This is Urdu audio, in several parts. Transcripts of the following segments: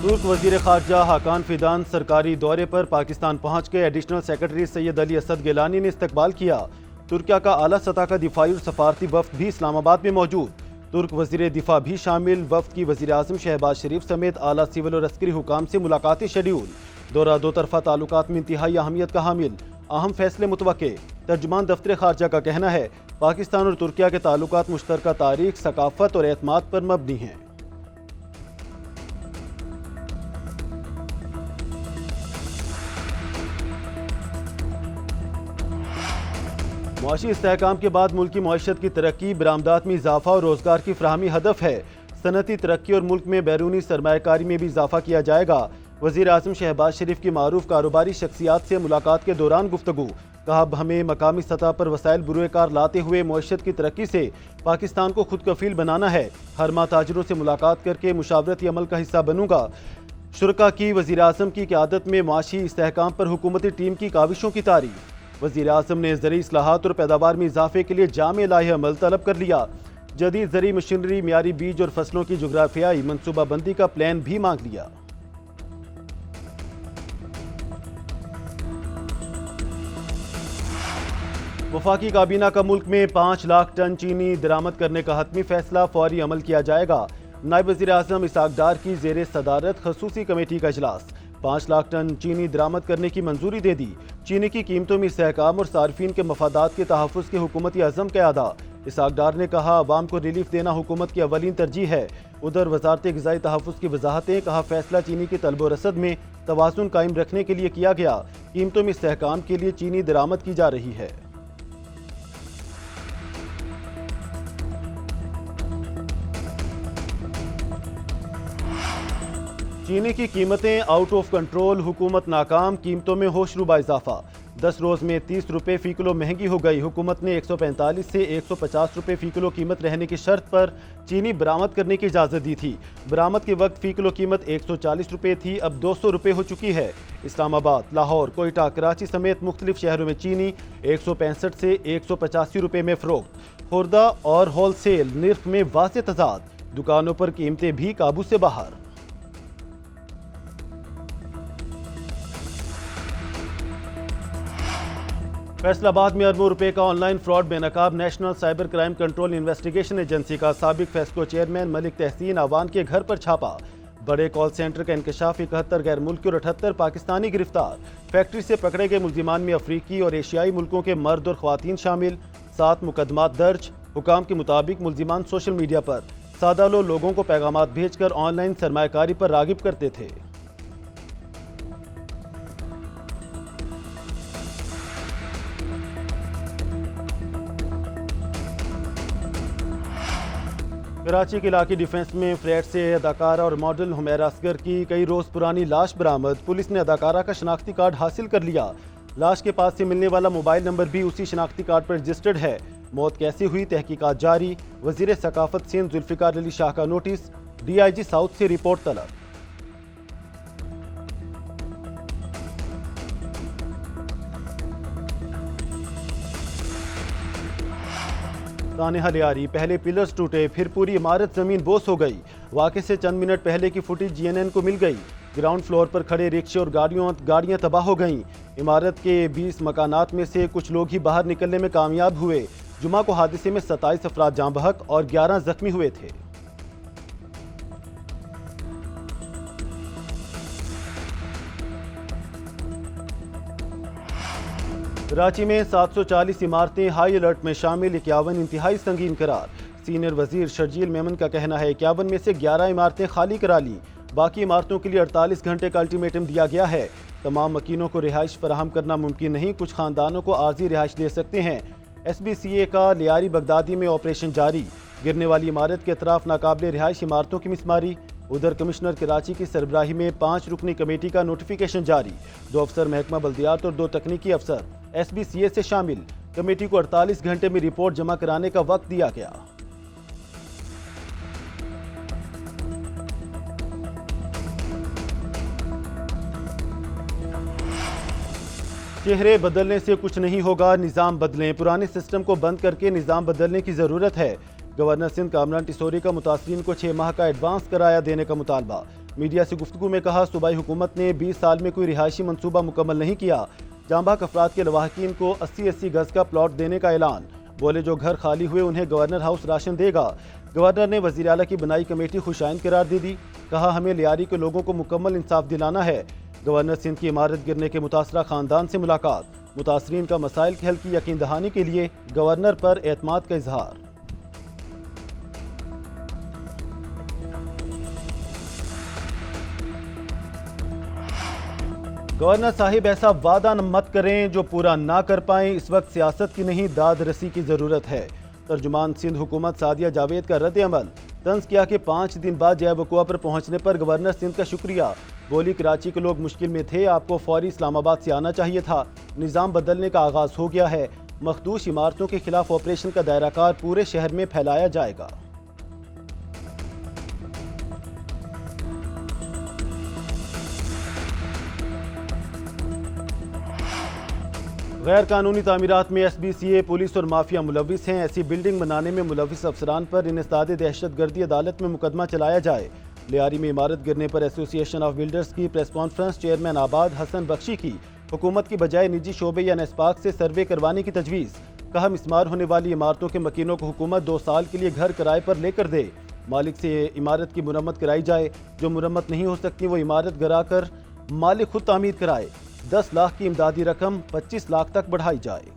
ترک وزیر خارجہ حاکان فیدان سرکاری دورے پر پاکستان پہنچ کے ایڈیشنل سیکرٹری سید علی اسد گیلانی نے استقبال کیا۔ ترکیہ کا اعلیٰ سطح کا دفاعی اور سفارتی وفد بھی اسلام آباد میں موجود۔ ترک وزیر دفاع بھی شامل۔ وفد کی وزیر اعظم شہباز شریف سمیت اعلیٰ سول اور عسکری حکام سے ملاقاتی شیڈیول۔ دورہ دو طرفہ تعلقات میں انتہائی اہمیت کا حامل، اہم فیصلے متوقع۔ ترجمان دفتر خارجہ کا کہنا ہے پاکستان اور ترکیہ کے تعلقات مشترکہ تاریخ، ثقافت اور اعتماد پر مبنی ہیں۔ معاشی استحکام کے بعد ملک کی معیشت کی ترقی، برآمدات میں اضافہ اور روزگار کی فراہمی ہدف ہے۔ صنعتی ترقی اور ملک میں بیرونی سرمایہ کاری میں بھی اضافہ کیا جائے گا۔ وزیر اعظم شہباز شریف کی معروف کاروباری شخصیات سے ملاقات کے دوران گفتگو۔ کہا ہمیں مقامی سطح پر وسائل بروئے کار لاتے ہوئے معیشت کی ترقی سے پاکستان کو خود کفیل بنانا ہے۔ ہر ماہ تاجروں سے ملاقات کر کے مشاورتی عمل کا حصہ بنوں گا۔ شرکاء کی وزیر اعظم کی قیادت میں معاشی استحکام پر حکومتی ٹیم کی کاوشوں کی تعریف۔ وزیر اعظم نے زرعی اصلاحات اور پیداوار میں اضافے کے لیے جامع لائحہ عمل طلب کر لیا۔ جدید زرعی مشینری، معیاری بیج اور فصلوں کی جغرافیائی منصوبہ بندی کا پلان بھی مانگ لیا۔ وفاقی کابینہ کا ملک میں 5 لاکھ ٹن چینی درآمد کرنے کا حتمی فیصلہ فوری عمل کیا جائے گا۔ نائب وزیر اعظم اسحاق ڈار کی زیر صدارت خصوصی کمیٹی کا اجلاس۔ 5 لاکھ ٹن چینی درآمد کرنے کی منظوری دے دی۔ چینی کی قیمتوں میں استحکام اور صارفین کے مفادات کے تحفظ کے حکومتی عزم کا اعادہ۔ اسحاق ڈار نے کہا عوام کو ریلیف دینا حکومت کی اولین ترجیح ہے۔ ادھر وزارت غذائی تحفظ کی وضاحتیں۔ کہا فیصلہ چینی کی طلب و رسد میں توازن قائم رکھنے کے لیے کیا گیا۔ قیمتوں میں استحکام کے لیے چینی درآمد کی جا رہی ہے۔ چینی کی قیمتیں آؤٹ آف کنٹرول، حکومت ناکام، قیمتوں میں ہوش ربا اضافہ۔ 10 روز میں 30 روپے فی کلو مہنگی ہو گئی۔ حکومت نے 145 سے 150 روپے فی کلو قیمت رہنے کی شرط پر چینی برآمد کرنے کی اجازت دی تھی۔ برآمد کے وقت فی کلو قیمت 140 روپے تھی، اب 200 روپے ہو چکی ہے۔ اسلام آباد، لاہور، کوئٹہ، کراچی سمیت مختلف شہروں میں چینی 165 سے 185 روپے میں فروخت۔ خوردہ اور ہول سیل نرخ میں واضح تضاد، دکانوں پر قیمتیں بھی قابو سے باہر۔ فیصل آباد میں اربوں روپے کا آن لائن فراڈ بے نقاب۔ National cyber crime control investigation agency کا سابق فیسکو چیئرمین ملک تحسین اعوان کے گھر پر چھاپا۔ بڑے کال سینٹر کا انکشاف، 71 غیر ملکی اور 78 پاکستانی گرفتار۔ فیکٹری سے پکڑے گئے ملزمان میں افریقی اور ایشیائی ملکوں کے مرد اور خواتین شامل۔ 7 مقدمات درج۔ حکام کے مطابق ملزمان سوشل میڈیا پر سادہ لوگوں کو پیغامات بھیج کر آن لائن سرمایہ کاری پر راغب کرتے تھے۔ کراچی کے علاقی ڈیفنس میں فلیٹ سے اداکارہ اور ماڈل حمیرہ اصغر کی کئی روز پرانی لاش برآمد۔ پولیس نے اداکارہ کا شناختی کارڈ حاصل کر لیا۔ لاش کے پاس سے ملنے والا موبائل نمبر بھی اسی شناختی کارڈ پر رجسٹرڈ ہے۔ موت کیسی ہوئی، تحقیقات جاری۔ وزیر ثقافت سندھ ذوالفقار علی شاہ کا notice, D I G South سے رپورٹ طلب۔ سانحہ لیاری، پہلے پلرز ٹوٹے، پھر پوری عمارت زمین بوس ہو گئی۔ واقعے سے چند منٹ پہلے کی فوٹیج جی این این کو مل گئی۔ گراؤنڈ فلور پر کھڑے رکشے اور گاڑیاں تباہ ہو گئیں۔ عمارت کے 20 مکانات میں سے کچھ لوگ ہی باہر نکلنے میں کامیاب ہوئے۔ جمعہ کو حادثے میں 27 افراد جاں بحق اور 11 زخمی ہوئے تھے۔ کراچی میں 740 عمارتیں ہائی الرٹ میں شامل، 51 انتہائی سنگین قرار۔ سینئر وزیر شرجیل میمن کا کہنا ہے 51 میں سے 11 عمارتیں خالی کرا لیں۔ باقی عمارتوں کے لیے 48 گھنٹے کا الٹیمیٹم دیا گیا ہے۔ تمام مکینوں کو رہائش فراہم کرنا ممکن نہیں، کچھ خاندانوں کو عارضی رہائش دے سکتے ہیں۔ ایس بی سی اے کا لیاری بغدادی میں آپریشن جاری۔ گرنے والی عمارت کے اطراف ناقابل رہائش عمارتوں کی مسماری۔ ادھر کمشنر کراچی کی سربراہی میں 5 رکنی کمیٹی کا نوٹیفیکیشن جاری۔ 2 افسر محکمہ بلدیات اور 2 تکنیکی افسر ایس بی سی اے سے شامل۔ کمیٹی کو 48 گھنٹے میں رپورٹ جمع کرانے کا وقت دیا گیا۔ چہرے بدلنے سے کچھ نہیں ہوگا، نظام بدلیں۔ پرانے سسٹم کو بند کر کے نظام بدلنے کی ضرورت ہے۔ گورنر سندھ کامران ٹیسوری کا متاثرین کو 6 ماہ کا ایڈوانس کرایہ دینے کا مطالبہ۔ میڈیا سے گفتگو میں کہا صوبائی حکومت نے 20 سال میں کوئی رہائشی منصوبہ مکمل نہیں کیا۔ جاں بحق افراد کے لواحقین کو 80 گز کا پلاٹ دینے کا اعلان۔ بولے جو گھر خالی ہوئے انہیں گورنر ہاؤس راشن دے گا۔ گورنر نے وزیر اعلیٰ کی بنائی کمیٹی خوشائند قرار دے دی۔ کہا ہمیں لیاری کے لوگوں کو مکمل انصاف دلانا ہے۔ گورنر سندھ کی عمارت گرنے کے متاثرہ خاندان سے ملاقات۔ متاثرین کا مسائل کے حل کی یقین دہانی کے لیے گورنر پر اعتماد کا اظہار۔ گورنر صاحب ایسا وعدہ مت کریں جو پورا نہ کر پائیں، اس وقت سیاست کی نہیں داد رسی کی ضرورت ہے۔ ترجمان سندھ حکومت سعدیہ جاوید کا رد عمل۔ طنز کیا کہ 5 دن بعد جے وقوع پر پہنچنے پر گورنر سندھ کا شکریہ۔ بولی کراچی کے لوگ مشکل میں تھے، آپ کو فوری اسلام آباد سے آنا چاہیے تھا۔ نظام بدلنے کا آغاز ہو گیا ہے۔ مخدوش عمارتوں کے خلاف آپریشن کا دائرہ کار پورے شہر میں پھیلایا جائے گا۔ غیر قانونی تعمیرات میں ایس بی سی اے پولیس اور مافیا ملوث ہیں۔ ایسی بلڈنگ بنانے میں ملوث افسران پر انسداد دہشت گردی عدالت میں مقدمہ چلایا جائے۔ لیاری میں عمارت گرنے پر ایسوسی ایشن آف بلڈرز کی پریس کانفرنس۔ چیئرمین آباد حسن بخشی کی حکومت کی بجائے نجی شعبے یا نیسپاک سے سروے کروانے کی تجویز۔ کہا مسمار ہونے والی عمارتوں کے مکینوں کو حکومت 2 سال کے لیے گھر کرائے پر لے کر دے۔ مالک سے عمارت کی مرمت کرائی جائے، جو مرمت نہیں ہو سکتی وہ عمارت گرا کر مالک خود تعمیر کرائے۔ 10 لاکھ کی امدادی رقم 25 لاکھ تک بڑھائی جائے۔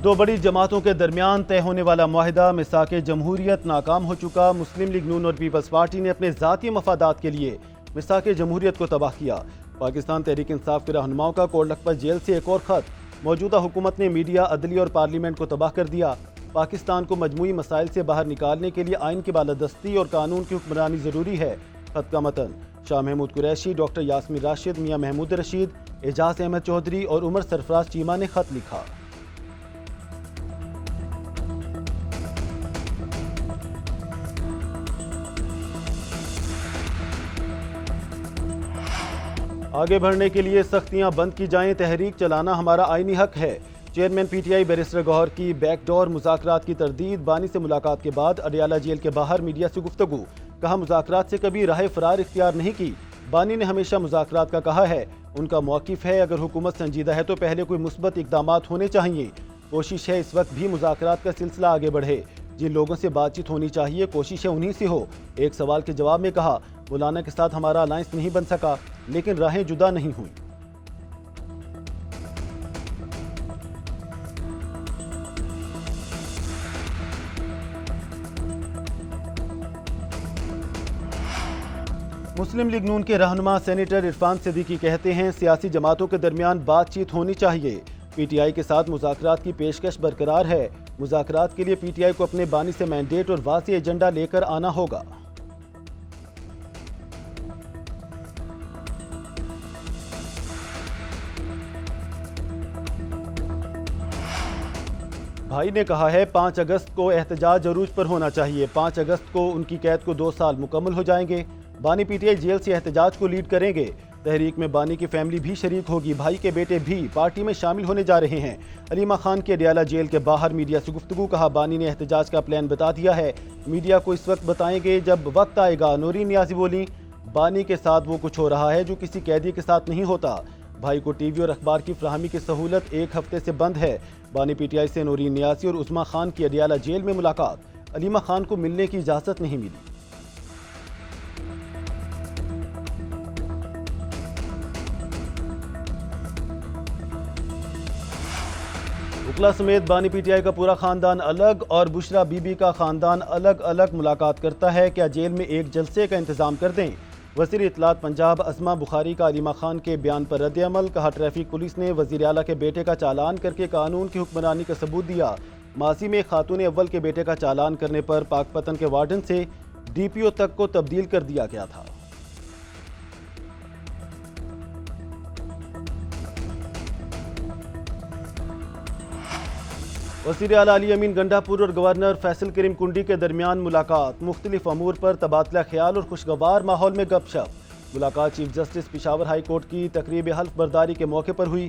دو بڑی جماعتوں کے درمیان طے ہونے والا معاہدہ میثاق جمہوریت ناکام ہو چکا۔ مسلم لیگ نون اور پیپلز پارٹی نے اپنے ذاتی مفادات کے لیے میثاق جمہوریت کو تباہ کیا۔ پاکستان تحریک انصاف کے رہنماؤں کا کوٹ لکھپت جیل سے ایک اور خط۔ موجودہ حکومت نے میڈیا، عدلیہ اور پارلیمنٹ کو تباہ کر دیا۔ پاکستان کو مجموعی مسائل سے باہر نکالنے کے لیے آئین کی بالادستی اور قانون کی حکمرانی ضروری ہے۔ خط کا متن۔ شاہ محمود قریشی، ڈاکٹر یاسمین راشد، میاں محمود رشید، اعجاز احمد چودھری اور عمر سرفراز چیمہ نے خط لکھا۔ آگے بڑھنے کے لیے سختیاں بند کی جائیں، تحریک چلانا ہمارا آئینی حق ہے۔ Chairman P T I barrister Gohar کی بیک ڈور مذاکرات کی تردید۔ بانی سے ملاقات کے بعد اڈیالہ جیل کے باہر میڈیا سے گفتگو۔ کہا مذاکرات سے کبھی راہ فرار اختیار نہیں کی۔ بانی نے ہمیشہ مذاکرات کا کہا ہے، ان کا موقف ہے اگر حکومت سنجیدہ ہے تو پہلے کوئی مثبت اقدامات ہونے چاہیے۔ کوشش ہے اس وقت بھی مذاکرات کا سلسلہ آگے بڑھے۔ جن لوگوں سے بات چیت ہونی چاہیے کوشش ہے انہی سے ہو۔ ایک سوال کے جواب میں کہا مولانا کے ساتھ ہمارا الائنس نہیں بن سکا، لیکن راہیں جدا نہیں ہوئی۔ مسلم لیگ نون کے رہنما سینیٹر عرفان صدیقی کہتے ہیں سیاسی جماعتوں کے درمیان بات چیت ہونی چاہیے۔ پی ٹی آئی کے ساتھ مذاکرات کی پیشکش برقرار ہے۔ مذاکرات کے لیے پی ٹی آئی کو اپنے بانی سے مینڈیٹ اور واضح ایجنڈا لے کر آنا ہوگا۔ بھائی نے کہا ہے 5 اگست کو احتجاج عروج پر ہونا چاہیے۔ 5 اگست کو ان کی قید کو 2 سال مکمل ہو جائیں گے۔ بانی پی ٹی آئی جیل سے احتجاج کو لیڈ کریں گے۔ تحریک میں بانی کی فیملی بھی شریک ہوگی۔ بھائی کے بیٹے بھی پارٹی میں شامل ہونے جا رہے ہیں۔ علیمہ خان کے اڈیالہ جیل کے باہر میڈیا سے گفتگو۔ کہا بانی نے احتجاج کا پلان بتا دیا ہے، میڈیا کو اس وقت بتائیں گے جب وقت آئے گا۔ نورین نیازی بولیں بانی کے ساتھ وہ کچھ ہو رہا ہے جو کسی قیدی کے ساتھ نہیں ہوتا۔ بھائی کو ٹی وی اور اخبار کی فراہمی کی سہولت 1 ہفتے سے بند ہے۔ بانی پی ٹی آئی سے نورین نیازی اور عظمیٰ خان کی اڈیالہ جیل میں ملاقات۔ علیمہ خان کو ملنے کی اجازت نہیں ملی۔ وکلا سمیت بانی پی ٹی آئی کا پورا خاندان الگ اور بشرا بی بی کا خاندان الگ الگ ملاقات کرتا ہے، کیا جیل میں ایک جلسے کا انتظام کر دیں؟ وزیر اطلاعات پنجاب اسما بخاری کا علیمہ خان کے بیان پر رد عمل۔ کہا ٹریفک پولیس نے وزیر اعلیٰ کے بیٹے کا چالان کر کے قانون کی حکمرانی کا ثبوت دیا۔ ماضی میں خاتون اول کے بیٹے کا چالان کرنے پر پاک پتن کے وارڈن سے ڈی پی او تک کو تبدیل کر دیا گیا تھا۔ وزیر اعلیٰ علی امین گنڈا پور اور گورنر فیصل کریم کنڈی کے درمیان ملاقات۔ مختلف امور پر تبادلہ خیال اور خوشگوار ماحول میں گپ شپ۔ ملاقات chief justice Peshawar high court کی تقریب حلف برداری کے موقع پر ہوئی۔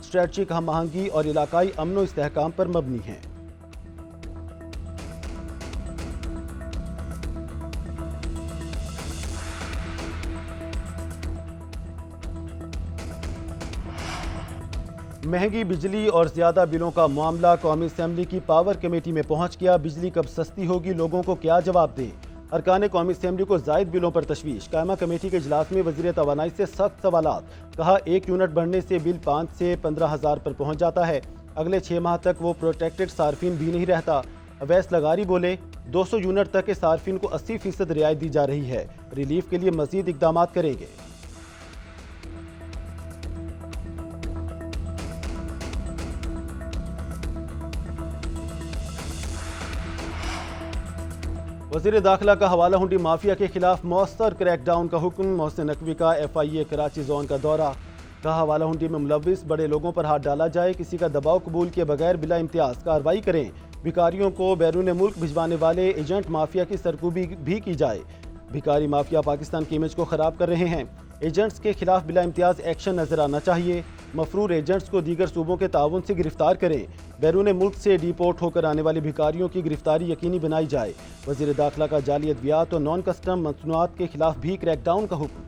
اسٹریٹجک ہم آہنگی اور علاقائی امن و استحکام پر مبنی ہیں۔ مہنگی بجلی اور زیادہ بلوں کا معاملہ قومی اسمبلی کی پاور کمیٹی میں پہنچ گیا۔ بجلی کب سستی ہوگی، لوگوں کو کیا جواب دیں؟ ارکان قومی اسمبلی کو زائد بلوں پر تشویش۔ قائمہ کمیٹی کے اجلاس میں وزیر توانائی سے سخت سوالات۔ کہا 1 یونٹ بڑھنے سے بل 5 سے 15,000 پر پہنچ جاتا ہے۔ اگلے 6 ماہ تک وہ پروٹیکٹڈ صارفین بھی نہیں رہتا۔ اویس لغاری بولے 200 یونٹ تک کے صارفین کو 80% رعایت دی جا رہی ہے، ریلیف کے لیے مزید اقدامات کریں گے۔ وزیر داخلہ کا حوالہ ہنڈی مافیا کے خلاف مؤثر کریک ڈاؤن کا حکم۔ محسن نقوی کا FIA کراچی زون کا دورہ۔ کہا حوالہ ہنڈی میں ملوث بڑے لوگوں پر ہاتھ ڈالا جائے، کسی کا دباؤ قبول کیے بغیر بلا امتیاز کارروائی کریں۔ بھکاریوں کو بیرون ملک بھجوانے والے ایجنٹ مافیا کی سرکوبی بھی کی جائے۔ بھکاری مافیا پاکستان کی امیج کو خراب کر رہے ہیں، ایجنٹس کے خلاف بلا امتیاز ایکشن نظر آنا چاہیے۔ مفرور ایجنٹس کو دیگر صوبوں کے تعاون سے گرفتار کریں۔ بیرون ملک سے ڈیپورٹ ہو کر آنے والے بھکاریوں کی گرفتاری یقینی بنائی جائے۔ وزیر داخلہ کا جعلی ادویات اور نان کسٹم مصنوعات کے خلاف بھی کریک ڈاؤن کا حکم۔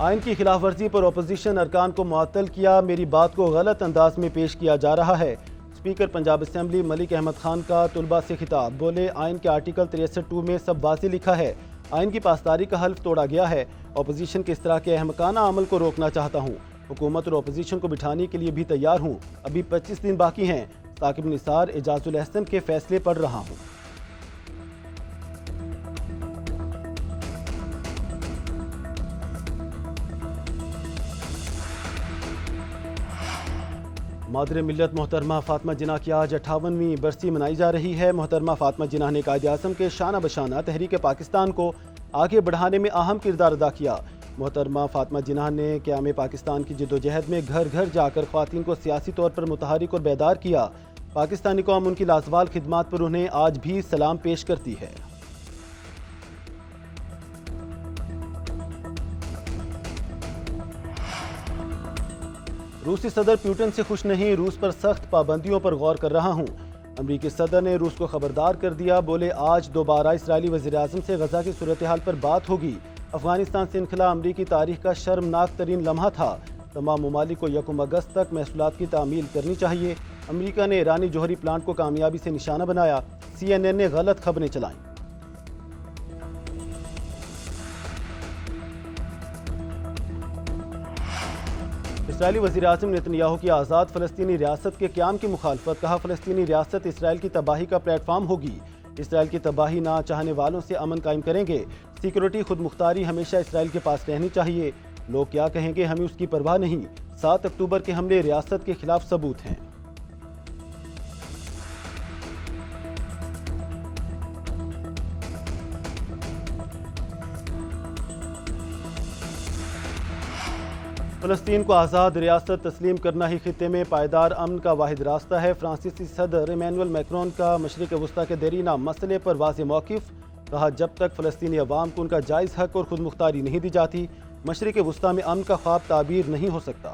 آئین کی خلاف ورزی پر اپوزیشن ارکان کو معطل کیا، میری بات کو غلط انداز میں پیش کیا جا رہا ہے۔ اسپیکر پنجاب اسمبلی ملک احمد خان کا طلباء سے خطاب، بولے آئین کے آرٹیکل 63(2) میں سب واضح لکھا ہے، آئین کی پاسداری کا حلف توڑا گیا ہے۔ اپوزیشن کے اس طرح کے احمقانہ عمل کو روکنا چاہتا ہوں۔ حکومت اور اپوزیشن کو بٹھانے کے لیے بھی تیار ہوں۔ ابھی 25 دن باقی ہیں۔ ثاقب نثار، اعجاز الاحسن کے فیصلے پڑھ رہا ہوں۔ مادر ملت محترمہ فاطمہ جناح کی آج 58ویں برسی منائی جا رہی ہے۔ محترمہ فاطمہ جناح نے قائد اعظم کے شانہ بشانہ تحریک پاکستان کو آگے بڑھانے میں اہم کردار ادا کیا۔ محترمہ فاطمہ جناح نے قیام پاکستان کی جدوجہد میں گھر گھر جا کر خواتین کو سیاسی طور پر متحرک اور بیدار کیا۔ پاکستانی قوم ان کی لازوال خدمات پر انہیں آج بھی سلام پیش کرتی ہے۔ روسی صدر پیوٹن سے خوش نہیں، روس پر سخت پابندیوں پر غور کر رہا ہوں۔ امریکی صدر نے روس کو خبردار کر دیا، بولے آج دوبارہ اسرائیلی وزیراعظم سے غزہ کی صورتحال پر بات ہوگی۔ افغانستان سے انخلا امریکی تاریخ کا شرمناک ترین لمحہ تھا۔ تمام ممالک کو 1 اگست تک محصولات کی تعمیل کرنی چاہیے۔ امریکہ نے ایرانی جوہری پلانٹ کو کامیابی سے نشانہ بنایا۔ CNN نے غلط خبریں چلائیں۔ اسرائیلی وزیراعظم نتنیاہو کی آزاد فلسطینی ریاست کے قیام کی مخالفت، کہا فلسطینی ریاست اسرائیل کی تباہی کا پلیٹ فارم ہوگی۔ اسرائیل کی تباہی نہ چاہنے والوں سے امن قائم کریں گے۔ سیکورٹی خود مختاری ہمیشہ اسرائیل کے پاس رہنی چاہیے۔ لوگ کیا کہیں گے ہمیں اس کی پرواہ نہیں۔ 7 اکتوبر کے حملے ریاست کے خلاف ثبوت ہیں۔ فلسطین کو آزاد ریاست تسلیم کرنا ہی خطے میں پائیدار امن کا واحد راستہ ہے۔ فرانسیسی صدر ایمینوئل میکرون کا مشرق وسطیٰ کے دیرینہ مسئلے پر واضح موقف، کہا جب تک فلسطینی عوام کو ان کا جائز حق اور خود مختاری نہیں دی جاتی، مشرق وسطیٰ میں امن کا خواب تعبیر نہیں ہو سکتا۔